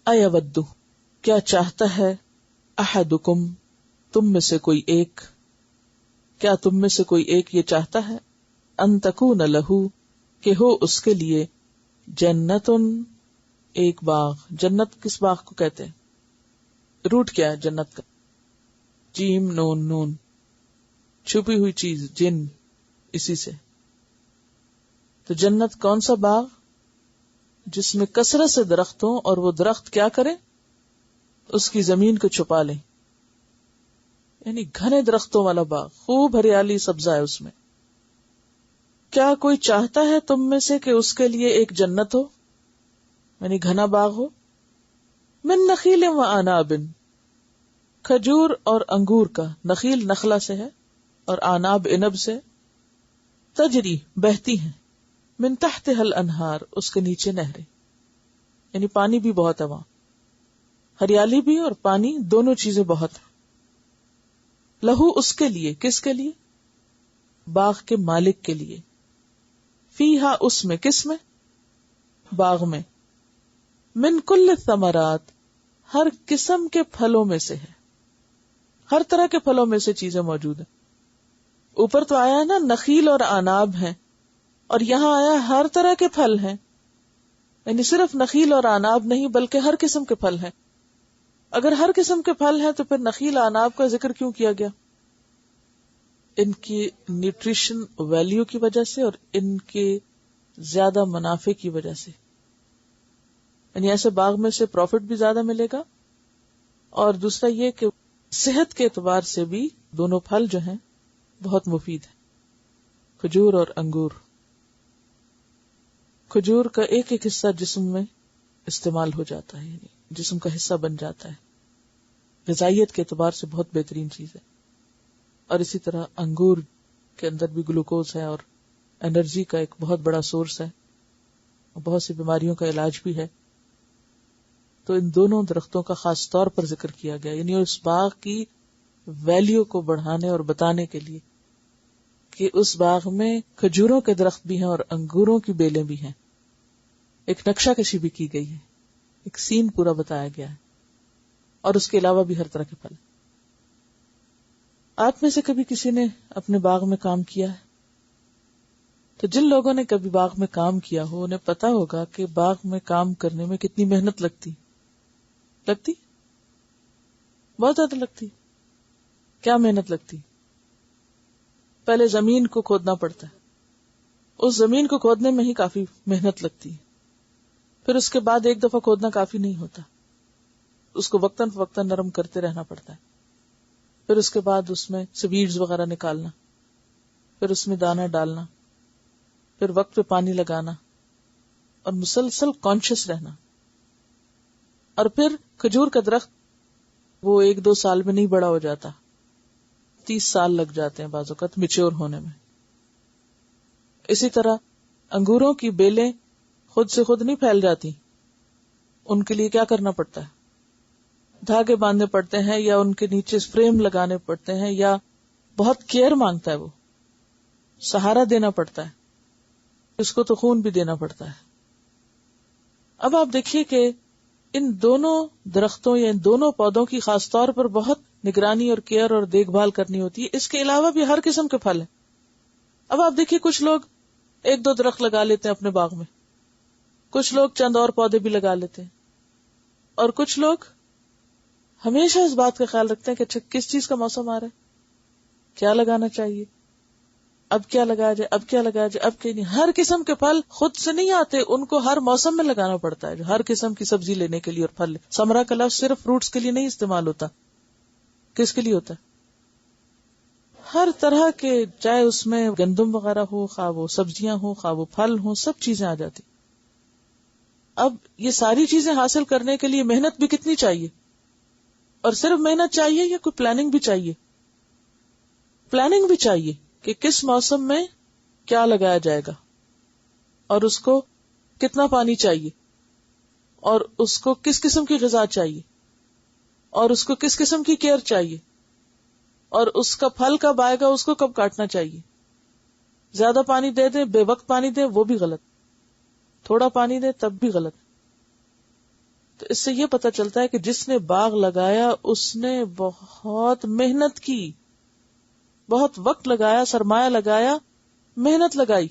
ایود، کیا چاہتا ہے، احدکم، تم میں سے کوئی ایک، کیا تم میں سے کوئی ایک یہ چاہتا ہے، ان تکون لہ، کہ ہو اس کے لیے، جنتن، ایک باغ. جنت کس باغ کو کہتے ہیں؟ روٹ کیا ہے جنت کا؟ جیم نون نون، چھپی ہوئی چیز، جن، اسی سے. تو جنت کون سا باغ؟ جس میں کثرت سے درخت ہوں، اور وہ درخت کیا کریں؟ اس کی زمین کو چھپا لیں. یعنی گھنے درختوں والا باغ، خوب ہریالی سبزہ ہے اس میں. کیا کوئی چاہتا ہے تم میں سے کہ اس کے لیے ایک جنت ہو، یعنی گھنا باغ ہو، من نخیل و عناب، کھجور اور انگور کا. نخیل نخلا سے ہے اور عناب عنب سے. تجری، بہتی ہیں، من تحتها الانہار، اس کے نیچے نہریں، یعنی پانی بھی بہت ہے وہاں، ہریالی بھی اور پانی، دونوں چیزیں بہت ہیں. لہو، اس کے لیے، کس کے لیے؟ باغ کے مالک کے لیے. فیہا، اس میں، کس میں؟ باغ میں. من کل الثمرات، ہر قسم کے پھلوں میں سے ہے، ہر طرح کے پھلوں میں سے چیزیں موجود ہیں. اوپر تو آیا ہے نا نخیل اور عناب ہیں، اور یہاں آیا ہر طرح کے پھل ہیں، یعنی صرف نخیل اور عناب نہیں بلکہ ہر قسم کے پھل ہیں. اگر ہر قسم کے پھل ہیں تو پھر نخیل عناب کا ذکر کیوں کیا گیا؟ ان کی نیوٹریشن ویلیو کی وجہ سے اور ان کے زیادہ منافع کی وجہ سے. یعنی ایسے باغ میں سے پروفٹ بھی زیادہ ملے گا، اور دوسرا یہ کہ صحت کے اعتبار سے بھی دونوں پھل جو ہیں بہت مفید ہیں. کھجور اور انگور. کھجور کا ایک ایک حصہ جسم میں استعمال ہو جاتا ہے، یعنی جسم کا حصہ بن جاتا ہے، غذائیت کے اعتبار سے بہت بہترین چیز ہے. اور اسی طرح انگور کے اندر بھی گلوکوز ہے اور انرجی کا ایک بہت بڑا سورس ہے، بہت سی بیماریوں کا علاج بھی ہے. تو ان دونوں درختوں کا خاص طور پر ذکر کیا گیا، یعنی اس باغ کی ویلیو کو بڑھانے اور بتانے کے لیے کہ اس باغ میں کھجوروں کے درخت بھی ہیں اور انگوروں کی بیلیں بھی ہیں. ایک نقشہ کشی بھی کی گئی ہے، ایک سین پورا بتایا گیا ہے، اور اس کے علاوہ بھی ہر طرح کے پھل. آپ میں سے کبھی کسی نے اپنے باغ میں کام کیا ہے؟ تو جن لوگوں نے کبھی باغ میں کام کیا ہو انہیں پتا ہوگا کہ باغ میں کام کرنے میں کتنی محنت لگتی بہت زیادہ لگتی. کیا محنت لگتی؟ پہلے زمین کو کھودنا پڑتا ہے، اس زمین کو کھودنے میں ہی کافی محنت لگتی ہے. پھر اس کے بعد ایک دفعہ کھودنا کافی نہیں ہوتا، اس کو وقتاً فوقتاً نرم کرتے رہنا پڑتا ہے. پھر اس کے بعد اس میں سے ویڈز وغیرہ نکالنا، پھر اس میں دانہ ڈالنا، پھر وقت پہ پانی لگانا، اور مسلسل کانشیس رہنا. اور پھر کھجور کا درخت وہ 1-2 سال میں نہیں بڑا ہو جاتا، 30 سال لگ جاتے ہیں بعض اوقات میچور ہونے میں. اسی طرح انگوروں کی بیلیں خود سے خود نہیں پھیل جاتی، ان کے لیے کیا کرنا پڑتا ہے؟ دھاگے باندھنے پڑتے ہیں، یا ان کے نیچے فریم لگانے پڑتے ہیں، یا بہت کیئر مانگتا ہے، وہ سہارا دینا پڑتا ہے، اس کو تو خون بھی دینا پڑتا ہے. اب آپ دیکھیے کہ ان دونوں درختوں یا ان دونوں پودوں کی خاص طور پر بہت نگرانی اور کیئر اور دیکھ بھال کرنی ہوتی ہے. اس کے علاوہ بھی ہر قسم کے پھل ہیں. اب آپ دیکھیے کچھ لوگ 1-2 درخت لگا لیتے ہیں اپنے باغ میں، کچھ لوگ چند اور پودے بھی لگا لیتے ہیں، اور کچھ لوگ ہمیشہ اس بات کا خیال رکھتے ہیں کہ اچھا کس چیز کا موسم آ رہا ہے، کیا لگانا چاہیے، اب کیا لگایا جائے، اب کیا لگایا جائے، اب کیا نہیں. ہر قسم کے پھل خود سے نہیں آتے، ان کو ہر موسم میں لگانا پڑتا ہے. ہر قسم کی سبزی لینے کے لیے اور پھل. ثمرہ کا لفظ صرف فروٹس کے لیے نہیں استعمال ہوتا، کس کے لیے ہوتا ہے؟ ہر طرح کے، چاہے اس میں گندم وغیرہ ہو، خواہ وہ سبزیاں ہو، خواہ وہ پھل ہو، سب چیزیں آ جاتی. اب یہ ساری چیزیں حاصل کرنے کے لیے محنت بھی کتنی چاہیے، اور صرف محنت چاہیے یا کوئی پلاننگ بھی چاہیے؟ پلاننگ بھی چاہیے کہ کس موسم میں کیا لگایا جائے گا، اور اس کو کتنا پانی چاہیے، اور اس کو کس قسم کی غذا چاہیے، اور اس کو کس قسم کی کیئر چاہیے، اور اس کا پھل کب آئے گا، اس کو کب کاٹنا چاہیے. زیادہ پانی دے دیں، بے وقت پانی دے، وہ بھی غلط. تھوڑا پانی دے تب بھی غلط. تو اس سے یہ پتہ چلتا ہے کہ جس نے باغ لگایا اس نے بہت محنت کی، بہت وقت لگایا، سرمایہ لگایا، محنت لگائی.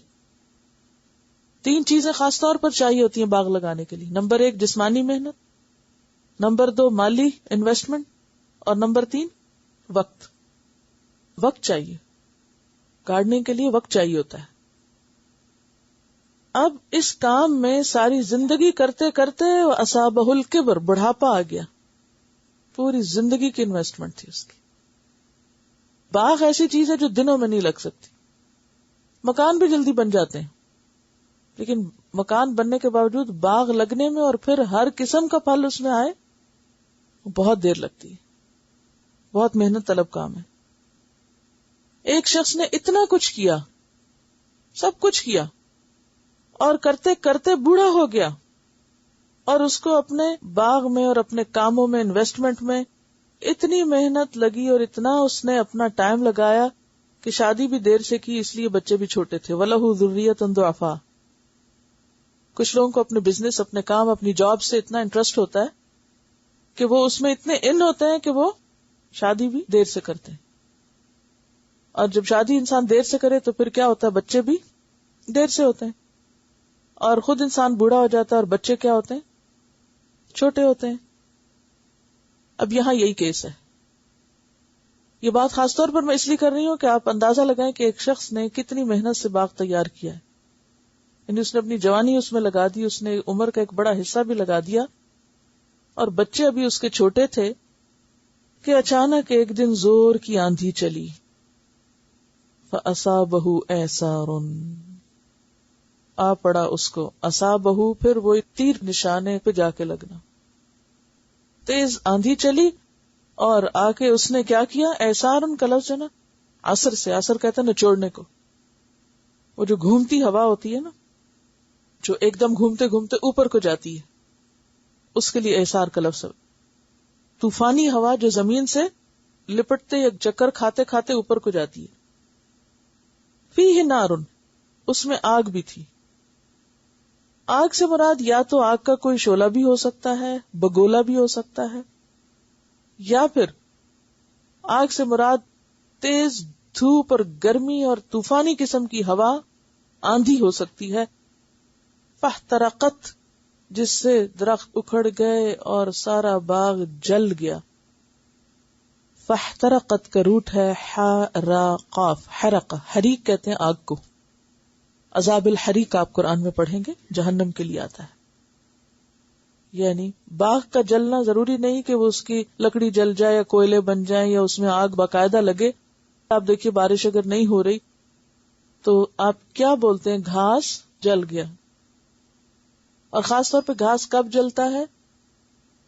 3 چیزیں خاص طور پر چاہیے ہوتی ہیں باغ لگانے کے لیے. نمبر 1 جسمانی محنت، نمبر 2 مالی انویسٹمنٹ، اور نمبر 3 وقت. وقت چاہیے، گارڈننگ کے لیے وقت چاہیے ہوتا ہے. اب اس کام میں ساری زندگی کرتے کرتے اصابہ الکبر، بڑھاپا آ گیا. پوری زندگی کی انویسٹمنٹ تھی اس کی. باغ ایسی چیز ہے جو دنوں میں نہیں لگ سکتی. مکان بھی جلدی بن جاتے ہیں، لیکن مکان بننے کے باوجود باغ لگنے میں اور پھر ہر قسم کا پھل اس میں آئے بہت دیر لگتی ہے. بہت محنت طلب کام ہے. ایک شخص نے اتنا کچھ کیا، سب کچھ کیا، اور کرتے کرتے بوڑھا ہو گیا، اور اس کو اپنے باغ میں اور اپنے کاموں میں، انویسٹمنٹ میں اتنی محنت لگی اور اتنا اس نے اپنا ٹائم لگایا کہ شادی بھی دیر سے کی، اس لیے بچے بھی چھوٹے تھے. وَلَهُ ذُرِّيَّةٌ ضُعَفَاءَ. کچھ لوگوں کو اپنے بزنس، اپنے کام، اپنی جاب سے اتنا انٹرسٹ ہوتا ہے کہ وہ اس میں اتنے ان ہوتے ہیں کہ وہ شادی بھی دیر سے کرتے ہیں. اور جب شادی انسان دیر سے کرے تو پھر کیا ہوتا ہے، بچے بھی دیر سے ہوتے ہیں، اور خود انسان بوڑھا ہو جاتا ہے اور بچے کیا ہوتے ہیں، چھوٹے ہوتے ہیں. اب یہاں یہی کیس ہے. یہ بات خاص طور پر میں اس لیے کر رہی ہوں کہ آپ اندازہ لگائیں کہ ایک شخص نے کتنی محنت سے باغ تیار کیا ہے. یعنی اس نے اپنی جوانی اس میں لگا دی، اس نے عمر کا ایک بڑا حصہ بھی لگا دیا، اور بچے ابھی اس کے چھوٹے تھے کہ اچانک ایک دن زور کی آندھی چلی. فَأَصَابَهُ إِعْصَارٌ. آ پڑا اس کو، اصابہ، پھر وہ تیر نشانے پہ جا کے لگنا. تیز آندھی چلی اور آ کے اس نے کیا کیا، اعصارن کا لفظ ہے نا، عصر سے، عصر کہتے ہیں نچوڑنے کو. وہ جو گھومتی ہوا ہوتی ہے نا، جو ایک دم گھومتے گھومتے اوپر کو جاتی ہے، اس کے لیے اعصار کا لفظ ہے. طوفانی ہوا جو زمین سے لپٹتے یا چکر کھاتے کھاتے اوپر کو جاتی ہے. فیہ نارن، اس میں آگ بھی تھی. آگ سے مراد یا تو آگ کا کوئی شعلہ بھی ہو سکتا ہے، بگولا بھی ہو سکتا ہے، یا پھر آگ سے مراد تیز دھوپ اور گرمی اور طوفانی قسم کی ہوا، آندھی ہو سکتی ہے. فاحترقت، جس سے درخت اکھڑ گئے اور سارا باغ جل گیا. فاحترقت کا روٹ ہے حرقاف، حرق، حریق کہتے ہیں آگ کو. عذاب الحریق آپ قرآن میں پڑھیں گے، جہنم کے لیے آتا ہے. یعنی باغ کا جلنا ضروری نہیں کہ وہ اس کی لکڑی جل جائے یا کوئلے بن جائیں یا اس میں آگ باقاعدہ لگے. آپ دیکھیے بارش اگر نہیں ہو رہی تو آپ کیا بولتے ہیں، گھاس جل گیا. اور خاص طور پہ گھاس کب جلتا ہے،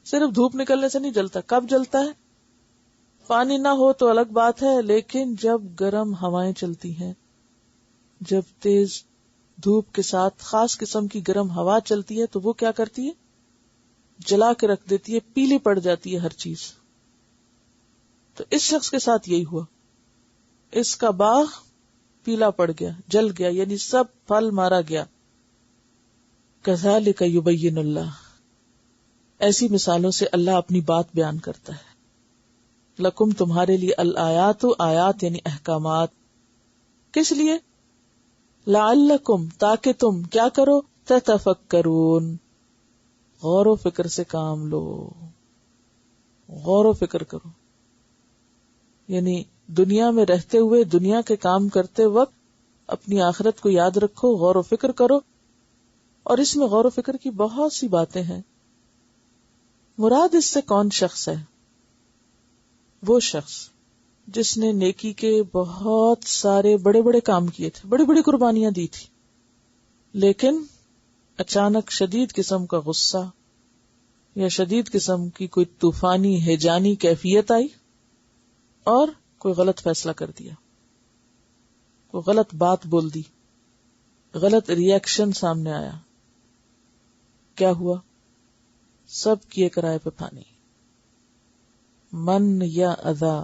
صرف دھوپ نکلنے سے نہیں جلتا. کب جلتا ہے، پانی نہ ہو تو الگ بات ہے، لیکن جب گرم ہوائیں چلتی ہیں، جب تیز دھوپ کے ساتھ خاص قسم کی گرم ہوا چلتی ہے تو وہ کیا کرتی ہے، جلا کے رکھ دیتی ہے، پیلی پڑ جاتی ہے ہر چیز. تو اس شخص کے ساتھ یہی ہوا، اس کا باغ پیلا پڑ گیا، جل گیا، یعنی سب پھل مارا گیا. کذالک یبین اللہ، ایسی مثالوں سے اللہ اپنی بات بیان کرتا ہے. لکم، تمہارے لیے، الآیات، آیات یعنی احکامات. کس لیے، لعلکم، تاکہ تم کیا کرو، تتفکرون، غور و فکر سے کام لو، غور و فکر کرو. یعنی دنیا میں رہتے ہوئے، دنیا کے کام کرتے وقت اپنی آخرت کو یاد رکھو، غور و فکر کرو. اور اس میں غور و فکر کی بہت سی باتیں ہیں. مراد اس سے کون شخص ہے، وہ شخص جس نے نیکی کے بہت سارے بڑے بڑے کام کیے تھے، بڑی بڑی قربانیاں دی تھی، لیکن اچانک شدید قسم کا غصہ یا شدید قسم کی کوئی طوفانی ہیجانی کیفیت آئی اور کوئی غلط فیصلہ کر دیا، کوئی غلط بات بول دی، غلط ری ایکشن سامنے آیا. کیا ہوا، سب کیے کرائے پہ پانی. من یا اذا،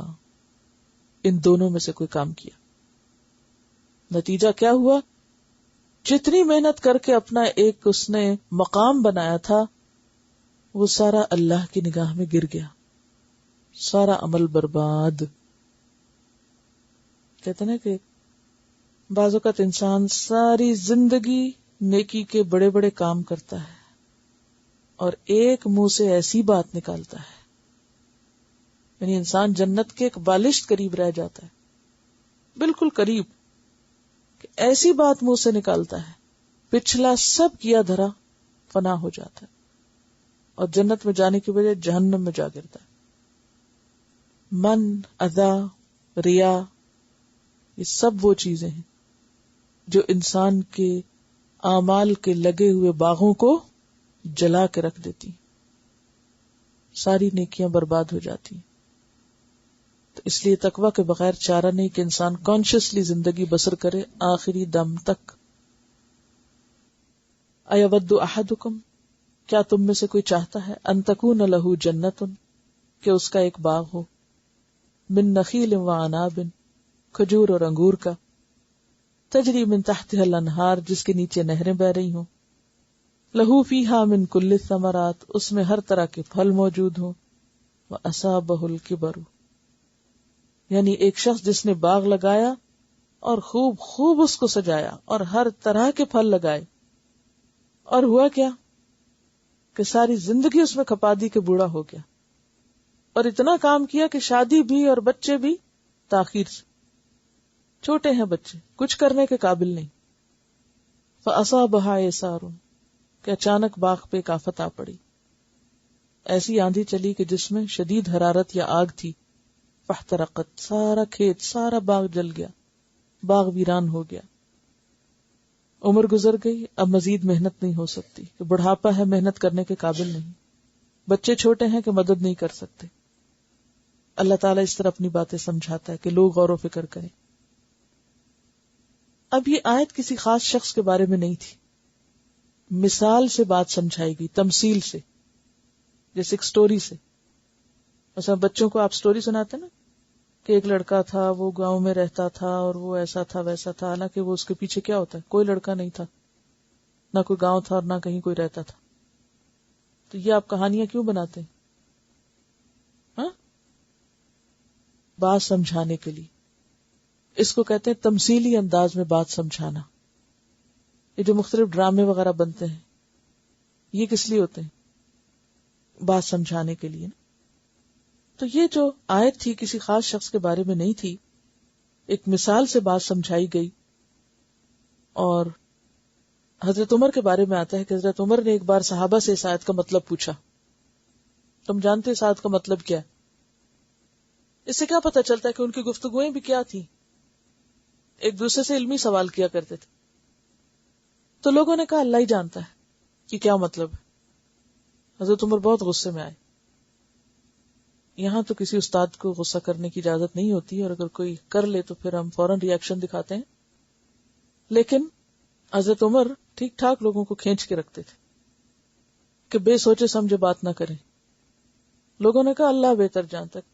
ان دونوں میں سے کوئی کام کیا. نتیجہ کیا ہوا، جتنی محنت کر کے اپنا ایک اس نے مقام بنایا تھا، وہ سارا اللہ کی نگاہ میں گر گیا، سارا عمل برباد. کہتے ہیں کہ بعض اوقات انسان ساری زندگی نیکی کے بڑے بڑے کام کرتا ہے اور ایک منہ سے ایسی بات نکالتا ہے، یعنی انسان جنت کے ایک بالشت قریب رہ جاتا ہے، بالکل قریب، کہ ایسی بات منہ سے نکالتا ہے پچھلا سب کیا دھرا فنا ہو جاتا ہے اور جنت میں جانے کی بجائے جہنم میں جا گرتا ہے. من، اذا، ریا، یہ سب وہ چیزیں ہیں جو انسان کے اعمال کے لگے ہوئے باغوں کو جلا کے رکھ دیتی، ساری نیکیاں برباد ہو جاتی. تو اس لیے تقویٰ کے بغیر چارہ نہیں کہ انسان کانشیسلی زندگی بسر کرے آخری دم تک. ایود احدکم، کیا تم میں سے کوئی چاہتا ہے ان تکون لہ جنت، کہ اس کا ایک باغ ہو، من نخیل و عناب، کھجور اور انگور کا، تجری من تحتها الانہار، جس کے نیچے نہریں بہ رہی ہوں، لہو فیہا من کل الثمرات، اس میں ہر طرح کے پھل موجود ہوں، واصابہ الکبر، یعنی ایک شخص جس نے باغ لگایا اور خوب خوب اس کو سجایا اور ہر طرح کے پھل لگائے، اور ہوا کیا کہ ساری زندگی اس میں کھپا دی کہ بوڑھا ہو گیا، اور اتنا کام کیا کہ شادی بھی اور بچے بھی تاخیر سے، چھوٹے ہیں بچے، کچھ کرنے کے قابل نہیں. فَأَصَابَهَا إِعْصَارٌ، کہ اچانک باغ پہ ایک آفت آ پڑی، ایسی آندھی چلی کہ جس میں شدید حرارت یا آگ تھی. فاحترقت، سارا کھیت سارا باغ جل گیا، باغ ویران ہو گیا. عمر گزر گئی، اب مزید محنت نہیں ہو سکتی، کہ بڑھاپا ہے، محنت کرنے کے قابل نہیں، بچے چھوٹے ہیں کہ مدد نہیں کر سکتے. اللہ تعالیٰ اس طرح اپنی باتیں سمجھاتا ہے کہ لوگ غور و فکر کریں. اب یہ آیت کسی خاص شخص کے بارے میں نہیں تھی، مثال سے بات سمجھائی گئی، تمثیل سے، جیسے ایک سٹوری سے. مثلا بچوں کو آپ سٹوری سناتے نا کہ ایک لڑکا تھا، وہ گاؤں میں رہتا تھا اور وہ ایسا تھا ویسا تھا، حالانکہ وہ اس کے پیچھے کیا ہوتا ہے، کوئی لڑکا نہیں تھا، نہ کوئی گاؤں تھا اور نہ کہیں کوئی رہتا تھا. تو یہ آپ کہانیاں کیوں بناتے ہیں؟ ہاں، بات سمجھانے کے لیے. اس کو کہتے ہیں تمثیلی انداز میں بات سمجھانا. یہ جو مختلف ڈرامے وغیرہ بنتے ہیں، یہ کس لیے ہوتے ہیں؟ بات سمجھانے کے لیے. تو یہ جو آیت تھی کسی خاص شخص کے بارے میں نہیں تھی، ایک مثال سے بات سمجھائی گئی. اور حضرت عمر کے بارے میں آتا ہے کہ حضرت عمر نے ایک بار صحابہ سے اس آیت کا مطلب پوچھا. تم جانتے اس آیت کا مطلب کیا ہے؟ اس سے کیا پتہ چلتا ہے کہ ان کی گفتگویں بھی کیا تھی، ایک دوسرے سے علمی سوال کیا کرتے تھے. تو لوگوں نے کہا اللہ ہی جانتا ہے کہ کیا مطلب ہے. حضرت عمر بہت غصے میں آئے. یہاں تو کسی استاد کو غصہ کرنے کی اجازت نہیں ہوتی، اور اگر کوئی کر لے تو پھر ہم فوراً ری ایکشن دکھاتے ہیں، لیکن حضرت عمر ٹھیک ٹھاک لوگوں کو کھینچ کے رکھتے تھے کہ بے سوچے سمجھے بات نہ کریں. لوگوں نے کہا اللہ بہتر جانتا ہے.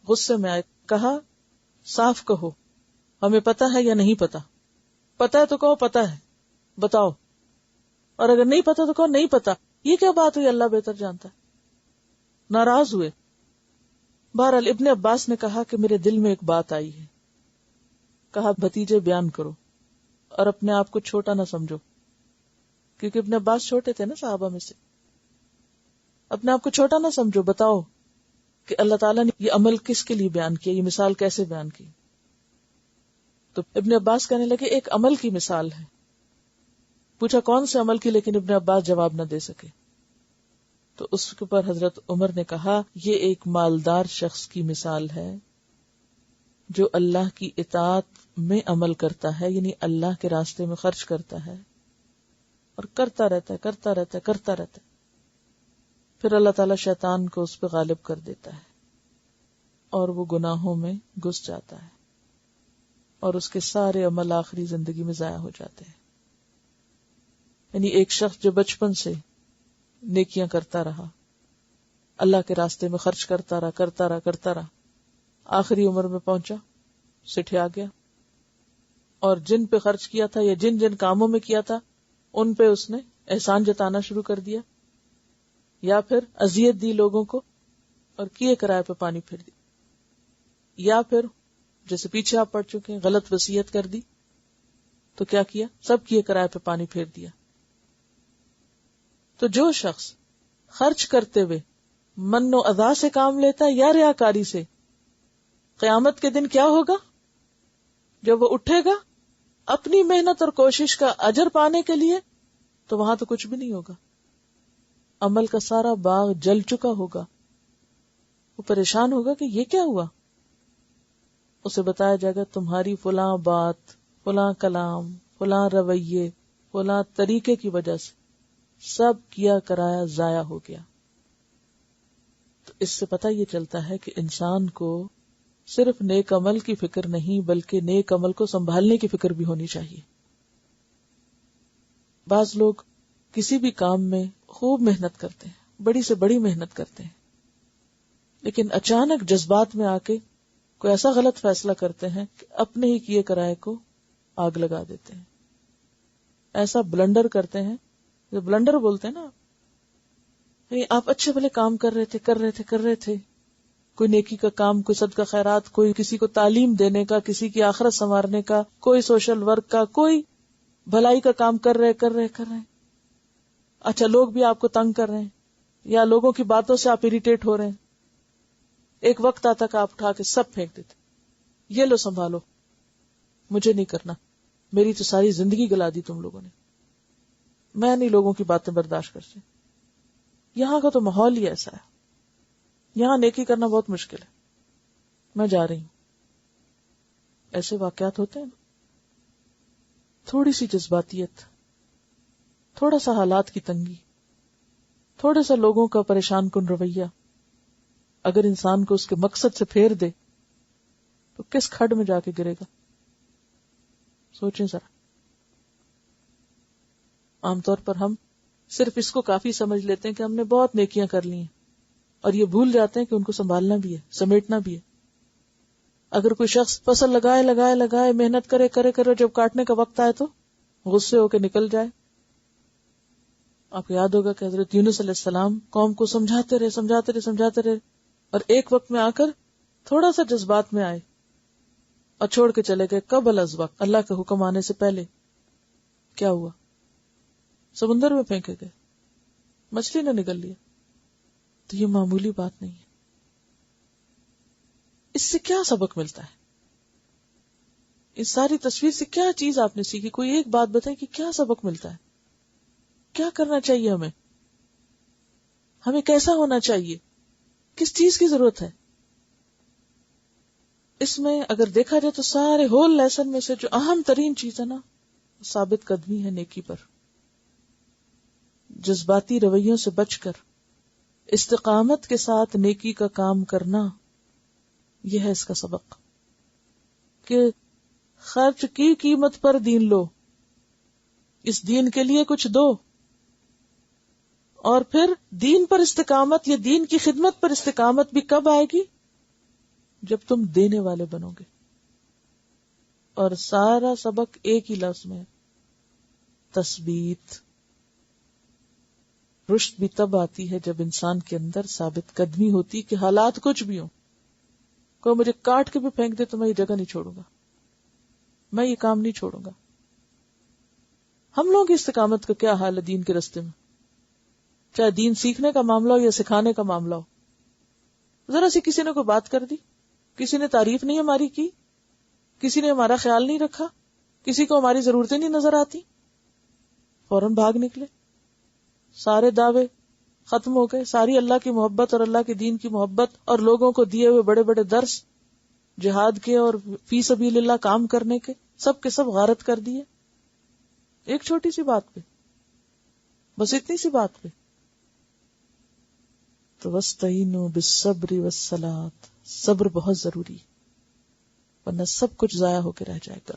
غصے میں آئے، کہا صاف کہو، ہمیں پتہ ہے یا نہیں پتہ؟ پتہ ہے تو کہو پتہ ہے، بتاؤ، اور اگر نہیں پتہ تو کہو نہیں پتہ. یہ کیا بات ہوئی اللہ بہتر جانتا ہے؟ ناراض ہوئے. بہرحال ابن عباس نے کہا کہ میرے دل میں ایک بات آئی ہے. کہا بھتیجے بیان کرو اور اپنے آپ کو چھوٹا نہ سمجھو، کیونکہ ابن عباس چھوٹے تھے نا صحابہ میں سے. اپنے آپ کو چھوٹا نہ سمجھو، بتاؤ کہ اللہ تعالیٰ نے یہ عمل کس کے لیے بیان کیا، یہ مثال کیسے بیان کی. تو ابن عباس کہنے لگے ایک عمل کی مثال ہے. پوچھا کون سے عمل کی، لیکن ابن عباس جواب نہ دے سکے. تو اس کے پر حضرت عمر نے کہا یہ ایک مالدار شخص کی مثال ہے جو اللہ کی اطاعت میں عمل کرتا ہے، یعنی اللہ کے راستے میں خرچ کرتا ہے اور کرتا رہتا ہے. پھر اللہ تعالیٰ شیطان کو اس پہ غالب کر دیتا ہے اور وہ گناہوں میں گھس جاتا ہے اور اس کے سارے عمل آخری زندگی میں ضائع ہو جاتے ہیں. یعنی ایک شخص جو بچپن سے نیکیاں کرتا رہا، اللہ کے راستے میں خرچ کرتا رہا، آخری عمر میں پہنچا، سٹھیا گیا، اور جن پہ خرچ کیا تھا یا جن جن کاموں میں کیا تھا ان پہ اس نے احسان جتانا شروع کر دیا. یا پھر اذیت دی لوگوں کو اور کیے کرائے پہ پانی پھیر دی، یا پھر جیسے پیچھے آپ پڑھ چکے ہیں غلط وصیت کر دی تو کیا کیا؟ سب کیے کرائے پہ پانی پھیر دیا۔ تو جو شخص خرچ کرتے ہوئے من و ادا سے کام لیتا ہے یا ریاکاری سے، قیامت کے دن کیا ہوگا؟ جب وہ اٹھے گا اپنی محنت اور کوشش کا اجر پانے کے لیے تو وہاں تو کچھ بھی نہیں ہوگا، عمل کا سارا باغ جل چکا ہوگا۔ وہ پریشان ہوگا کہ یہ کیا ہوا؟ اسے بتایا جائے گا تمہاری فلاں بات، فلاں کلام، فلاں رویے، فلاں طریقے کی وجہ سے سب کیا کرایا ضائع ہو گیا۔ تو اس سے پتہ یہ چلتا ہے کہ انسان کو صرف نیک عمل کی فکر نہیں بلکہ نیک عمل کو سنبھالنے کی فکر بھی ہونی چاہیے۔ بعض لوگ کسی بھی کام میں خوب محنت کرتے ہیں، بڑی سے بڑی محنت کرتے ہیں، لیکن اچانک جذبات میں آ کے کوئی ایسا غلط فیصلہ کرتے ہیں کہ اپنے ہی کیے کرائے کو آگ لگا دیتے ہیں، ایسا بلنڈر کرتے ہیں، جو بلنڈر بولتے ہیں نا، آپ اچھے بھلے کام کر رہے تھے، کوئی نیکی کا کام، کوئی صدقہ خیرات، کوئی کسی کو تعلیم دینے کا، کسی کی آخرت سنوارنے کا، کوئی سوشل ورک کا، کوئی بھلائی کا کام کر رہے، اچھا لوگ بھی آپ کو تنگ کر رہے ہیں یا لوگوں کی باتوں سے آپ اریٹیٹ ہو رہے ہیں، ایک وقت آتا کہ آپ اٹھا کے سب پھینک دیتے، یہ لو سنبھالو، مجھے نہیں کرنا، میری تو ساری زندگی گلا دی تم لوگوں نے، میں نہیں لوگوں کی باتیں برداشت کرتی۔ یہاں کا تو ماحول ہی ایسا ہے، یہاں نیکی کرنا بہت مشکل ہے، میں جا رہی ہوں۔ ایسے واقعات ہوتے ہیں، تھوڑی سی جذباتیت، تھوڑا سا حالات کی تنگی، تھوڑا سا لوگوں کا پریشان کن رویہ اگر انسان کو اس کے مقصد سے پھیر دے تو کس کھڈ میں جا کے گرے گا؟ سوچیں ذرا۔ عام طور پر ہم صرف اس کو کافی سمجھ لیتے ہیں کہ ہم نے بہت نیکیاں کر لی ہیں، اور یہ بھول جاتے ہیں کہ ان کو سنبھالنا بھی ہے، سمیٹنا بھی ہے۔ اگر کوئی شخص فصل لگائے محنت کرے جب کاٹنے کا وقت آئے تو غصے ہو کے نکل جائے۔ آپ کو یاد ہوگا کہ حضرت یونس علیہ السلام قوم کو سمجھاتے رہے اور ایک وقت میں آ کر تھوڑا سا جذبات میں آئے اور چھوڑ کے چلے گئے قبل از وقت، اللہ کا حکم آنے سے پہلے۔ کیا ہوا؟ سمندر میں پھینکے گئے، مچھلی نے نگل لیا۔ تو یہ معمولی بات نہیں ہے۔ اس سے کیا سبق ملتا ہے؟ اس ساری تصویر سے کیا چیز آپ نے سیکھی؟ کوئی ایک بات بتائیں کہ کیا سبق ملتا ہے؟ کیا کرنا چاہیے ہمیں کیسا ہونا چاہیے؟ کس چیز کی ضرورت ہے؟ اس میں اگر دیکھا جائے تو سارے ہول لیسن میں سے جو اہم ترین چیز ہے نا، ثابت قدمی ہے نیکی پر، جذباتی رویوں سے بچ کر استقامت کے ساتھ نیکی کا کام کرنا، یہ ہے اس کا سبق کہ خرچ کی قیمت پر دین لو، اس دین کے لیے کچھ دو، اور پھر دین پر استقامت یا دین کی خدمت پر استقامت بھی کب آئے گی؟ جب تم دینے والے بنو گے۔ اور سارا سبق ایک ہی لفظ میں، تثبیت۔ رشد بھی تب آتی ہے جب انسان کے اندر ثابت قدمی ہوتی کہ حالات کچھ بھی ہوں، کوئی مجھے کاٹ کے بھی پھینک دے تو میں یہ جگہ نہیں چھوڑوں گا، میں یہ کام نہیں چھوڑوں گا۔ ہم لوگوں کی استقامت کا کیا حال ہے دین کے رستے میں؟ چاہے دین سیکھنے کا معاملہ ہو یا سکھانے کا معاملہ ہو، ذرا سی کسی نے کوئی بات کر دی، کسی نے تعریف نہیں ہماری کی، کسی نے ہمارا خیال نہیں رکھا، کسی کو ہماری ضرورتیں نہیں نظر آتی، فوراً بھاگ نکلے، سارے دعوے ختم ہو گئے، ساری اللہ کی محبت اور اللہ کے دین کی محبت اور لوگوں کو دیے ہوئے بڑے بڑے درس جہاد کے اور فی سبیل اللہ کام کرنے کے سب غارت کر دیے ایک چھوٹی سی بات پہ، بس اتنی سی بات پہ۔ تو وَاسْتَعِینُوا بِالصَّبْرِ وَالصَّلَاةِ، صبر بہت ضروری ہے ورنہ سب کچھ ضائع ہو کے رہ جائے گا۔